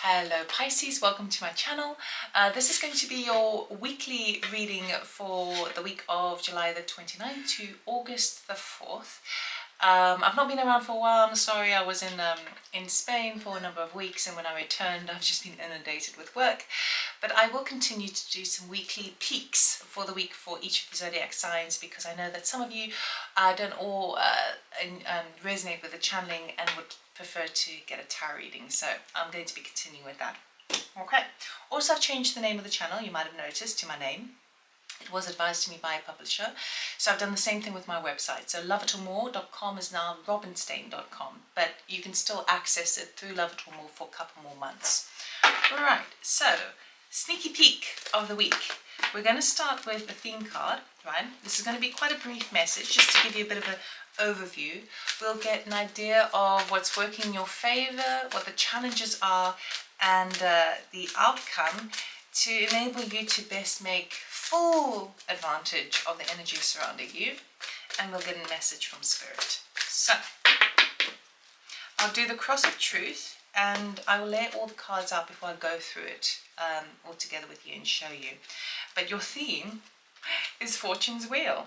Hello Pisces, welcome to my channel. This is going to be your weekly reading for the week of July the 29th to August the 4th. I've not been around for a while, I'm sorry. I was in Spain for a number of weeks, and when I returned I've just been inundated with work. But I will continue to do some weekly peaks for the week for each of the zodiac signs, because I know that some of you don't all resonate with the channeling and would prefer to get a tarot reading, so I'm going to be continuing with that. Okay. Also, I've changed the name of the channel, you might have noticed, to my name. It was advised to me by a publisher, so I've done the same thing with my website. So loveitoormore.com is now robynstein.com, but you can still access it through Love It or More for a couple more months. Right, so sneaky peek of the week. We're going to start with the theme card, right? This is going to be quite a brief message, just to give you a bit of an overview. We'll get an idea of what's working in your favor, what the challenges are, and the outcome to enable you to best make full advantage of the energy surrounding you. And we'll get a message from Spirit. So I'll do the cross of truth, and I will lay all the cards out before I go through it all together with you and show you. But your theme is Fortune's Wheel.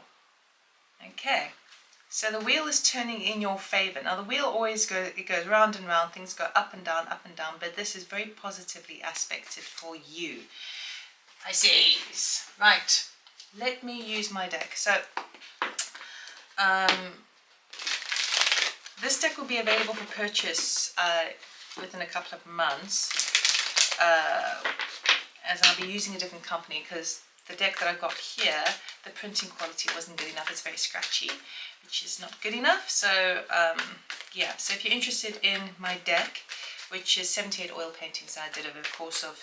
Okay, so the wheel is turning in your favor. Now the wheel always goes round and round, things go up and down, but this is very positively aspected for you. Pisces. Right, let me use my deck. So this deck will be available for purchase within a couple of months, as I'll be using a different company, because the deck that I got here, the printing quality wasn't good enough. It's very scratchy, which is not good enough. So yeah, so if you're interested in my deck, which is 78 oil paintings I did over the course of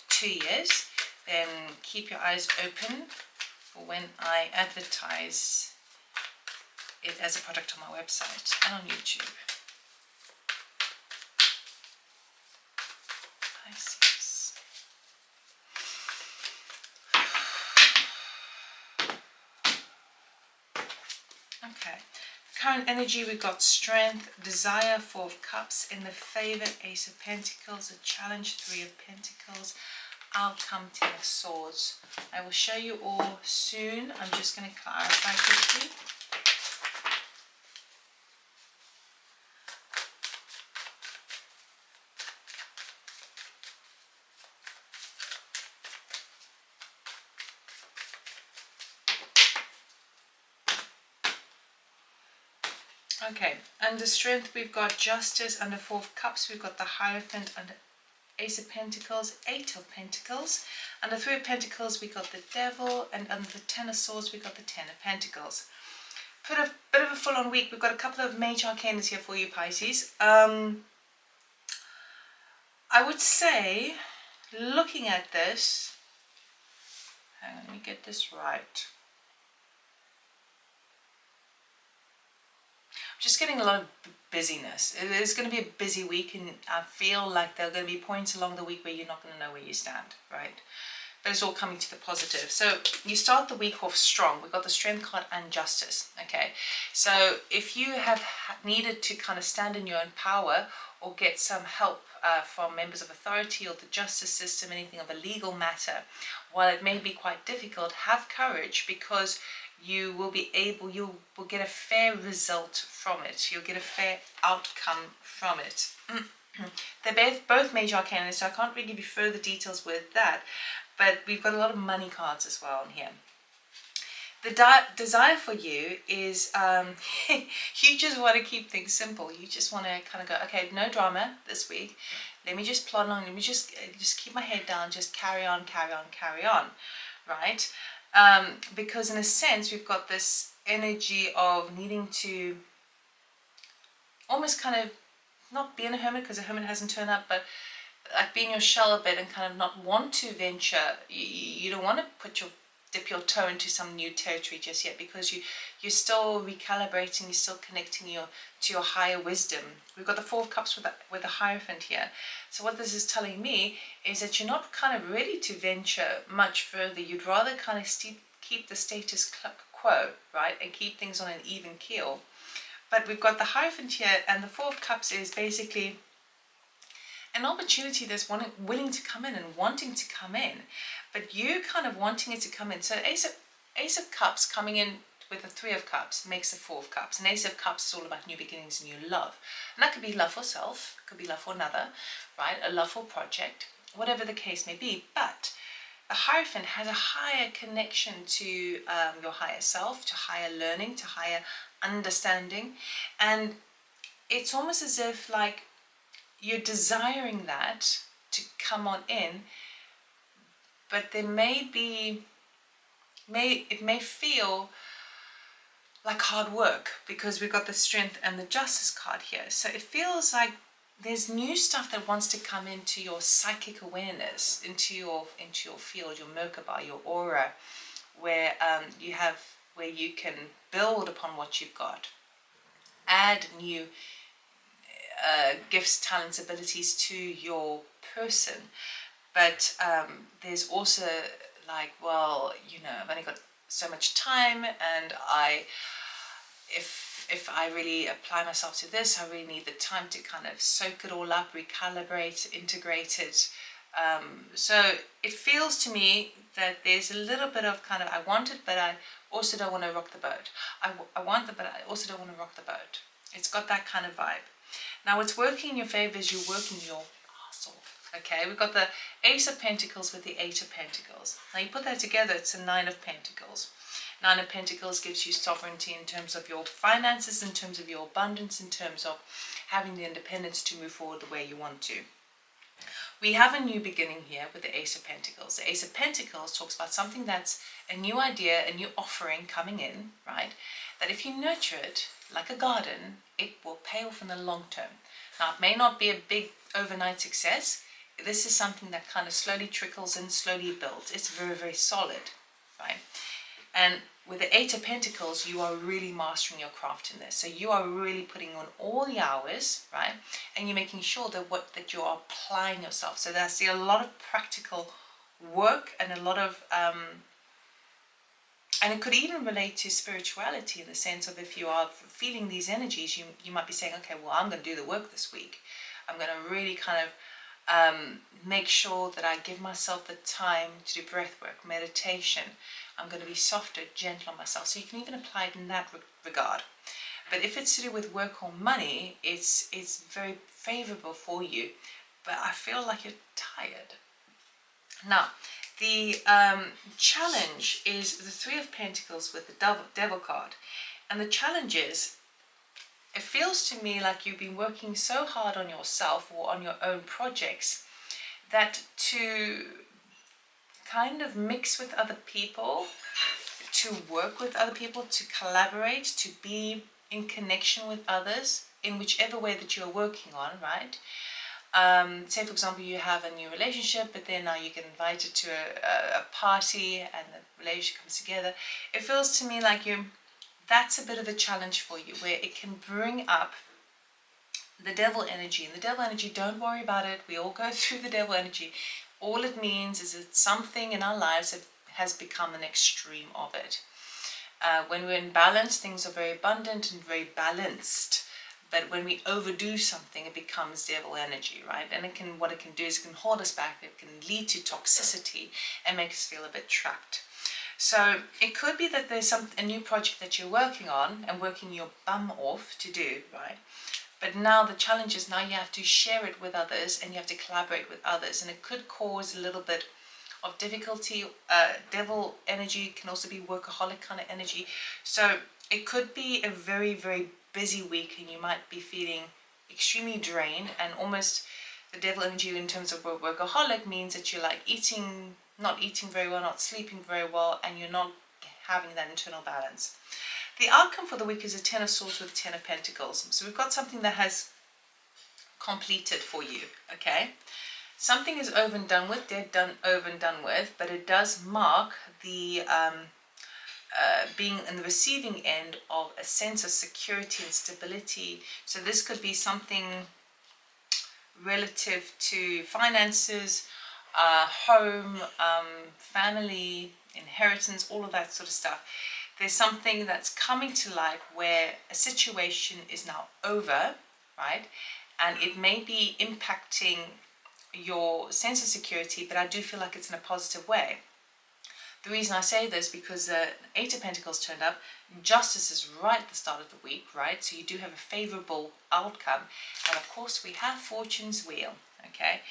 2 years, then keep your eyes open for when I advertise it as a product on my website and on YouTube. Pisces. Okay, current energy, we've got strength, desire, 4 of cups, in the favor, Ace of Pentacles, a challenge, 3 of Pentacles, outcome, 10 of Swords. I will show you all soon. I'm just going to clarify quickly. Okay, under strength we've got justice, under 4 of cups we've got the Hierophant, under Ace of Pentacles, 8 of Pentacles, under 3 of Pentacles we got the Devil, and under the 10 of Swords we got the 10 of Pentacles. Put a bit of a full-on week. We've got a couple of major arcanas here for you, Pisces. I would say, looking at this, hang on, let me get this right. Just getting a lot of busyness. It is going to be a busy week, and I feel like there are going to be points along the week where you're not going to know where you stand, right? But it's all coming to the positive. So you start the week off strong. We've got the Strength card and Justice, okay? So if you have needed to kind of stand in your own power or get some help from members of authority or the justice system, anything of a legal matter, while it may be quite difficult, have courage, because you will get a fair result from it. You'll get a fair outcome from it. They're both major arcana, so I can't really give you further details with that, but we've got a lot of money cards as well in here. The desire for you is you just want to keep things simple. You just want to kind of go, okay, no drama this week. Let me just plod along. Let me just keep my head down. Just carry on, right? Because in a sense we've got this energy of needing to almost kind of not being a hermit, because a hermit hasn't turned up, but like being your shell a bit and kind of not want to venture. You don't want to dip your toe into some new territory just yet, because you're still recalibrating, you're still connecting to your higher wisdom. We've got the 4 of Cups with the Hierophant here. So what this is telling me is that you're not kind of ready to venture much further. You'd rather kind of keep the status quo, right, and keep things on an even keel. But we've got the Hierophant here, and the 4 of Cups is basically an opportunity that's willing to come in and wanting to come in, but you kind of wanting it to come in. So Ace of Cups coming in with the Three of Cups makes the Four of Cups. And Ace of Cups is all about new beginnings and new love. And that could be love for self, could be love for another, right? A love for project, whatever the case may be. But a Hierophant has a higher connection to your higher self, to higher learning, to higher understanding. And it's almost as if like you're desiring that to come on in, but there may be, it may feel like hard work because we've got the Strength and the Justice card here. So it feels like there's new stuff that wants to come into your psychic awareness, into your field, your Merkaba, your aura, where you can build upon what you've got, add new gifts, talents, abilities to your person. But there's also like, well, I've only got so much time, and if I really apply myself to this, I really need the time to kind of soak it all up, recalibrate, integrate it. So it feels to me that there's a little bit of kind of, I want it, but I also don't want to rock the boat. I want it, but I also don't want to rock the boat. It's got that kind of vibe. Now, what's working in your favor is you're working your ass off. Okay, we've got the Ace of Pentacles with the Eight of Pentacles. Now, you put that together, it's a Nine of Pentacles. Nine of Pentacles gives you sovereignty in terms of your finances, in terms of your abundance, in terms of having the independence to move forward the way you want to. We have a new beginning here with the Ace of Pentacles. The Ace of Pentacles talks about something that's a new idea, a new offering coming in, right? That if you nurture it like a garden, it will pay off in the long term. Now, it may not be a big overnight success. This is something that kind of slowly trickles in, slowly builds. It's very, very solid, right? And with the Eight of Pentacles, you are really mastering your craft in this. So you are really putting on all the hours, right? And you're making sure that you are applying yourself. So there's a lot of practical work and a lot of, and it could even relate to spirituality in the sense of if you are feeling these energies, you might be saying, okay, well, I'm going to do the work this week. I'm going to really kind of make sure that I give myself the time to do breath work, meditation. I'm going to be softer, gentle on myself. So you can even apply it in that regard. But if it's to do with work or money, it's very favorable for you. But I feel like you're tired. Now, the challenge is the Three of Pentacles with the Devil card. And the challenge is, it feels to me like you've been working so hard on yourself or on your own projects that to kind of mix with other people, to work with other people, to collaborate, to be in connection with others in whichever way that you're working on, right? Say, for example, you have a new relationship, but then now you get invited to a party and the relationship comes together. It feels to me like that's a bit of a challenge for you, where it can bring up the devil energy. And the devil energy, don't worry about it. We all go through the devil energy. All it means is it's something in our lives that has become an extreme of it. When we're in balance, things are very abundant and very balanced. But when we overdo something, it becomes devil energy, right? And what it can do is it can hold us back. It can lead to toxicity and make us feel a bit trapped. So it could be that there's a new project that you're working on and working your bum off to do, right? But now the challenge is now you have to share it with others and you have to collaborate with others. And it could cause a little bit of difficulty. Devil energy can also be workaholic kind of energy. So it could be a very, very busy week and you might be feeling extremely drained, and almost the devil energy in terms of workaholic means that you're like not eating very well, not sleeping very well, and you're not having that internal balance. The outcome for the week is a Ten of Swords with Ten of Pentacles. So we've got something that has completed for you, okay? Something is over and done with, over and done with, but it does mark the being in the receiving end of a sense of security and stability. So this could be something relative to finances, home, family, inheritance, all of that sort of stuff. There's something that's coming to light where a situation is now over, right? And it may be impacting your sense of security, but I do feel like it's in a positive way. The reason I say this because the Eight of Pentacles turned up, Justice is right at the start of the week, right? So you do have a favorable outcome. And of course we have Fortune's Wheel, okay?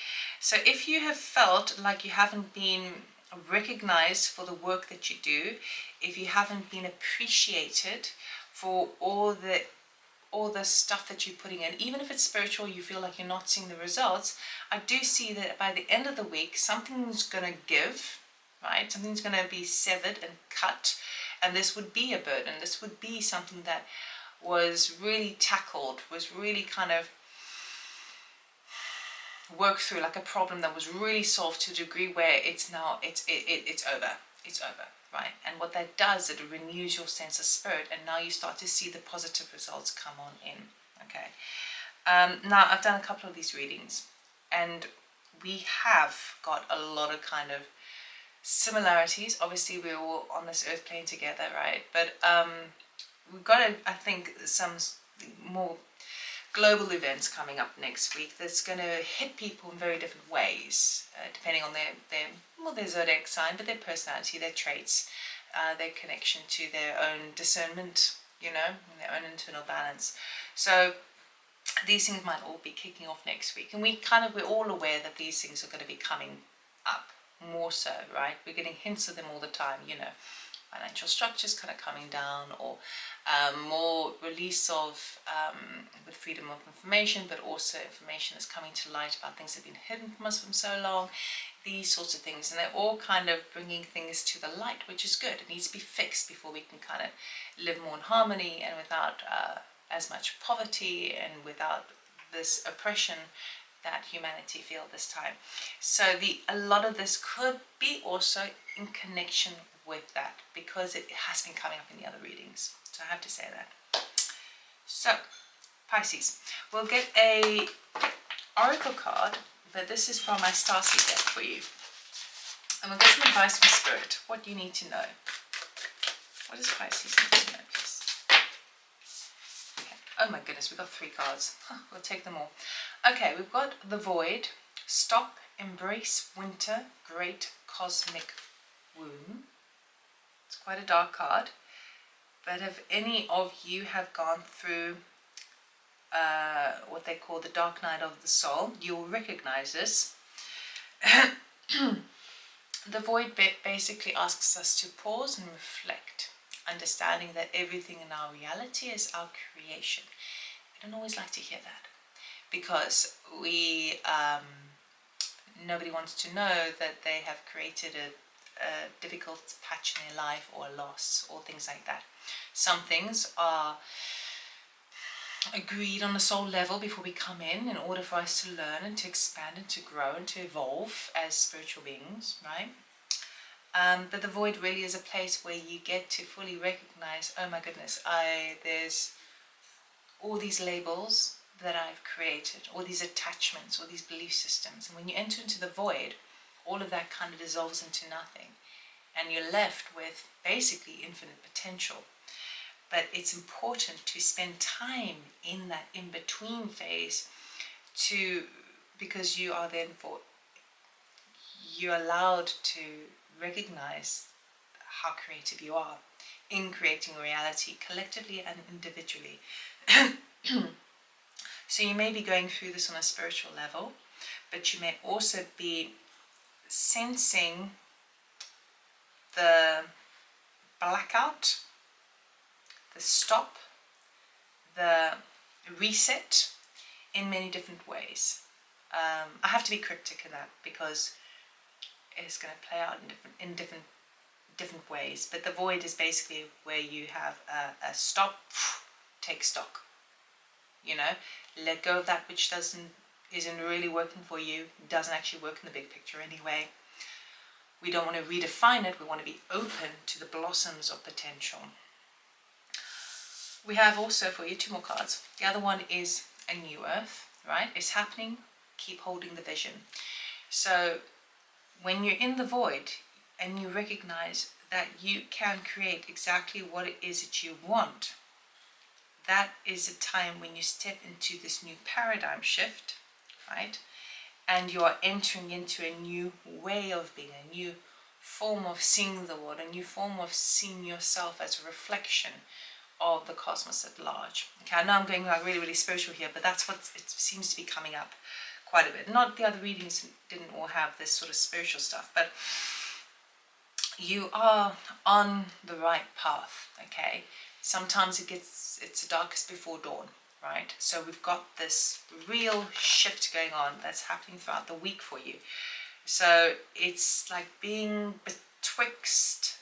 So if you have felt like you haven't been recognized for the work that you do, if you haven't been appreciated for all the stuff that you're putting in, even if it's spiritual, you feel like you're not seeing the results, I do see that by the end of the week, something's going to give, right? Something's going to be severed and cut, and this would be a burden. This would be something that was really tackled, was really kind of worked through, like a problem that was really solved to a degree where it's now, it's over. It's over, right? And what that does, it renews your sense of spirit, and now you start to see the positive results come on in, okay? Now, I've done a couple of these readings, and we have got a lot of kind of similarities. Obviously, we're all on this earth plane together, right? But we've got, I think, some more global events coming up next week that's going to hit people in very different ways, depending on their zodiac sign, but their personality, their traits, their connection to their own discernment, you know, and their own internal balance. So these things might all be kicking off next week, and we're all aware that these things are going to be coming up more so, right? We're getting hints of them all the time, you know, financial structures kind of coming down, or more release of with freedom of information, but also information that's coming to light about things that have been hidden from us for so long, these sorts of things. And they're all kind of bringing things to the light, which is good. It needs to be fixed before we can kind of live more in harmony and without as much poverty and without this oppression that humanity feel this time. So a lot of this could be also in connection with that, because it has been coming up in the other readings. So I have to say that. So Pisces, we'll get a oracle card, but this is from my starseed deck for you, and we'll get some advice from Spirit. What do you need to know? What does Pisces need to know, please? Okay. Oh my goodness, we've got 3 cards. We'll take them all. Okay, we've got the Void, Stop, Embrace Winter, Great Cosmic Womb. It's quite a dark card, but if any of you have gone through what they call the dark night of the soul, you'll recognize this. The Void basically asks us to pause and reflect, understanding that everything in our reality is our creation. I don't always like to hear that, because nobody wants to know that they have created a difficult patch in their life, or a loss, or things like that. Some things are agreed on a soul level before we come in order for us to learn and to expand and to grow and to evolve as spiritual beings, right? But the Void really is a place where you get to fully recognize, oh my goodness, there's all these labels that I've created, all these attachments, all these belief systems. And when you enter into the Void, all of that kind of dissolves into nothing, and you're left with basically infinite potential. But it's important to spend time in that in-between phase, because you're allowed to recognize how creative you are in creating a reality collectively and individually. So you may be going through this on a spiritual level, but you may also be sensing the blackout, the stop, the reset in many different ways. I have to be cryptic in that because it's going to play out in different ways. But the Void is basically where you have a stop, take stock. You know, let go of that which isn't really working for you, doesn't actually work in the big picture anyway. We don't want to redefine it, we want to be open to the blossoms of potential. We have also for you 2 more cards. The other one is a new earth, right? It's happening, keep holding the vision. So when you're in the Void and you recognize that you can create exactly what it is that you want, that is a time when you step into this new paradigm shift, right? and you are entering into a new way of being, a new form of seeing the world, a new form of seeing yourself as a reflection of the cosmos at large. Okay, I know I'm going like really spiritual here, but that's what it seems to be coming up quite a bit. Not the other readings didn't all have this sort of spiritual stuff, but you are on the right path. Okay, sometimes it's the darkest before dawn, right? So we've got this real shift going on that's happening throughout the week for you. So it's like being betwixt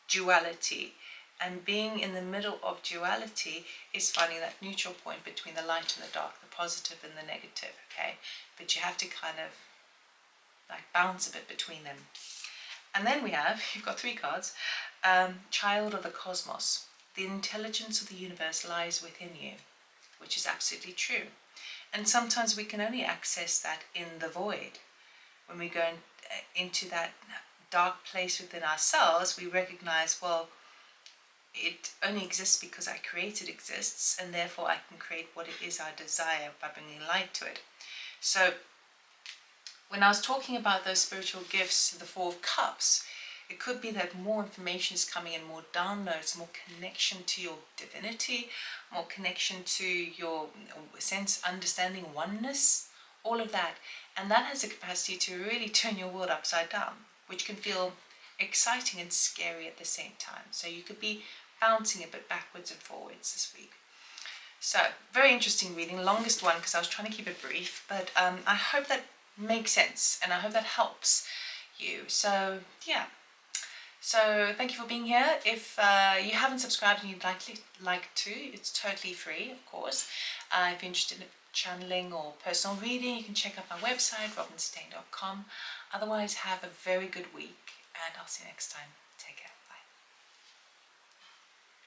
duality, and being in the middle of duality is finding that neutral point between the light and the dark, the positive and the negative. Okay, but you have to kind of like bounce a bit between them. And then you've got 3 cards. Child of the cosmos. The intelligence of the universe lies within you, which is absolutely true. And sometimes we can only access that in the void. When we go into that dark place within ourselves, we recognize, well, it only exists because I created exists, and therefore I can create what it is I desire by bringing light to it. So when I was talking about those spiritual gifts, the 4 of Cups, it could be that more information is coming in, more downloads, more connection to your divinity, more connection to your sense, understanding, oneness, all of that. And that has a capacity to really turn your world upside down, which can feel exciting and scary at the same time. So you could be bouncing a bit backwards and forwards this week. So very interesting reading, longest one because I was trying to keep it brief, but I hope that makes sense and I hope that helps you. So yeah, so thank you for being here. If you haven't subscribed and you'd like to, it's totally free, of course. If you're interested in channeling or personal reading, you can check out my website, robynstain.com. Otherwise, have a very good week and I'll see you next time. Take care.